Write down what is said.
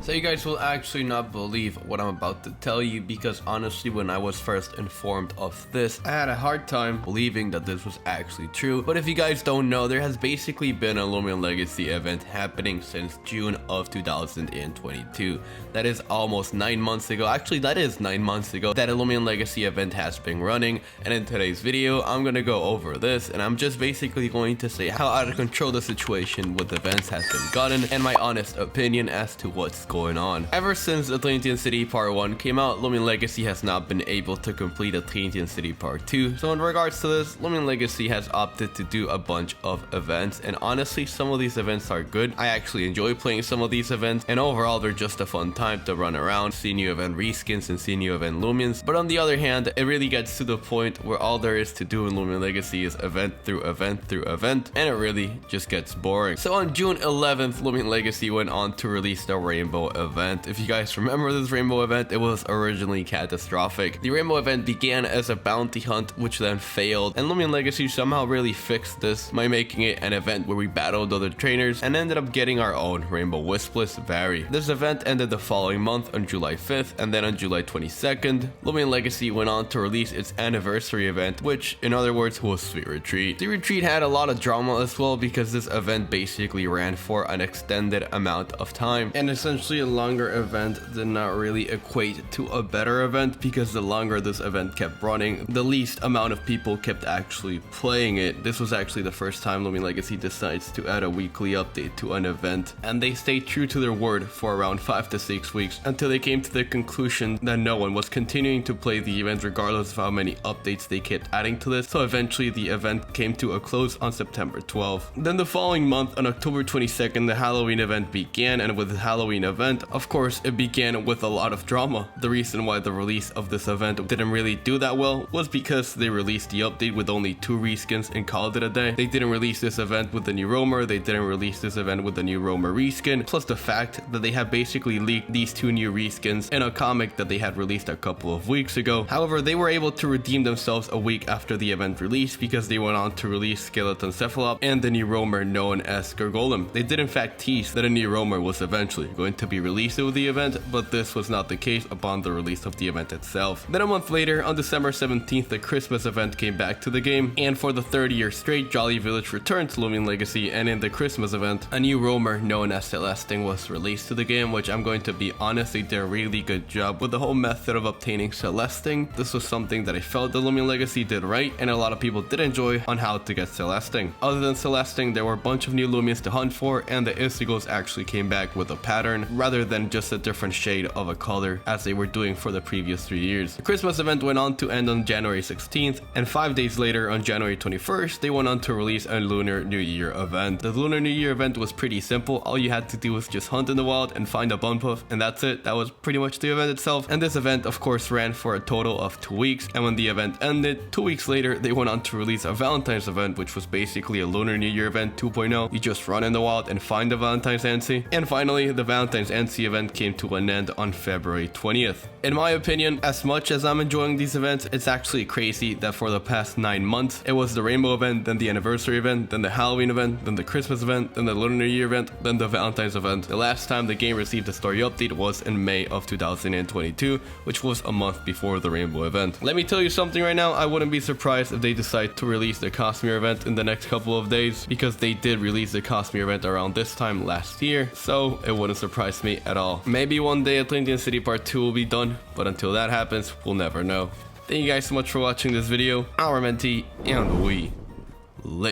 So you guys will actually not believe what I'm about to tell you, because honestly when I was first informed of this, I had a hard time believing that this was actually true. But if you guys don't know, there has basically been a Loomian Legacy event happening since June of 2022. That is almost 9 months ago. Actually, that is 9 months ago that a Loomian Legacy event has been running. And in today's video, I'm gonna go over this, and I'm just basically going to say how out of control the situation with events has been gotten, and my honest opinion as to what's going on. Ever since Atlantean City Part 1 came out, Loomian Legacy has not been able to complete Atlantean City Part 2. So in regards to this, Loomian Legacy has opted to do a bunch of events, and honestly some of these events are good. I actually enjoy playing some of these events, and overall they're just a fun time to run around, see new event reskins and see new event Loomians. But on the other hand, it really gets to the point where all there is to do in Loomian Legacy is event through event through event, and it really just gets boring. So on June 11th, Loomian Legacy went on to release the Rainbow event. If you guys remember this Rainbow event, it was originally catastrophic. The Rainbow event began as a bounty hunt, which then failed, and Loomian Legacy somehow really fixed this by making it an event where we battled other trainers and ended up getting our own Rainbow Wispless Vary. This event ended the following month on July 5th, and then on July 22nd, Loomian Legacy went on to release its anniversary event, which in other words was Sweet Retreat. The Retreat had a lot of drama as well, because this event basically ran for an extended amount of time, and essentially a longer event did not really equate to a better event, because the longer this event kept running, the least amount of people kept actually playing it. This was actually the first time Loomian Legacy decides to add a weekly update to an event, and they stayed true to their word for around 5 to 6 weeks until they came to the conclusion that no one was continuing to play the event regardless of how many updates they kept adding to this. So eventually the event came to a close on September 12th. Then the following month on October 22nd, the Halloween event began, and with the Halloween event, of course, it began with a lot of drama. The reason why the release of this event didn't really do that well was because they released the update with only 2 reskins and called it a day. They didn't release this event with the new roamer, they didn't release this event with the new roamer reskin, plus the fact that they have basically leaked these 2 new reskins in a comic that they had released a couple of weeks ago. However, they were able to redeem themselves a week after the event release, because they went on to release Skeleton Cephalop and the new roamer known as Gargolem. They did in fact tease that a new roamer was eventually going to be released with the event, but this was not the case upon the release of the event itself. Then a month later, on December 17th, the Christmas event came back to the game, and for the 3rd year straight, Jolly Village returned to Loomian Legacy, and in the Christmas event, a new roamer known as Celesting was released to the game, which I'm going to be honest, they did a really good job with the whole method of obtaining Celesting. This was something that I felt the Loomian Legacy did right, and a lot of people did enjoy on how to get Celesting. Other than Celesting, there were a bunch of new Loomians to hunt for, and the Istigos actually came back with a pattern rather than just a different shade of a color as they were doing for the previous 3 years. The Christmas event went on to end on January 16th, and 5 days later on January 21st, they went on to release a Lunar New Year event. The Lunar New Year event was pretty simple. All you had to do was just hunt in the wild and find a bone puff, and that's it. That was pretty much the event itself. And this event of course ran for a total of 2 weeks, and when the event ended 2 weeks later, they went on to release a Valentine's event, which was basically a Lunar New Year event 2.0. You just run in the wild and find the Valentine's NC. And finally, the Valentine's NC event came to an end on February 20th. In my opinion, as much as I'm enjoying these events, it's actually crazy that for the past 9 months, it was the Rainbow event, then the Anniversary event, then the Halloween event, then the Christmas event, then the Lunar New Year event, then the Valentine's event. The last time the game received a story update was in May of 2022, which was a month before the Rainbow event. Let me tell you something right now, I wouldn't be surprised if they decide to release the Cosmicyl event in the next couple of days, because they did release the Cosmicyl event around this time last year, so it wouldn't surprise me at all. Maybe one day Atlantean City Part 2 will be done, but until that happens, we'll never know. Thank you guys so much for watching this video. Armenti, and we lit.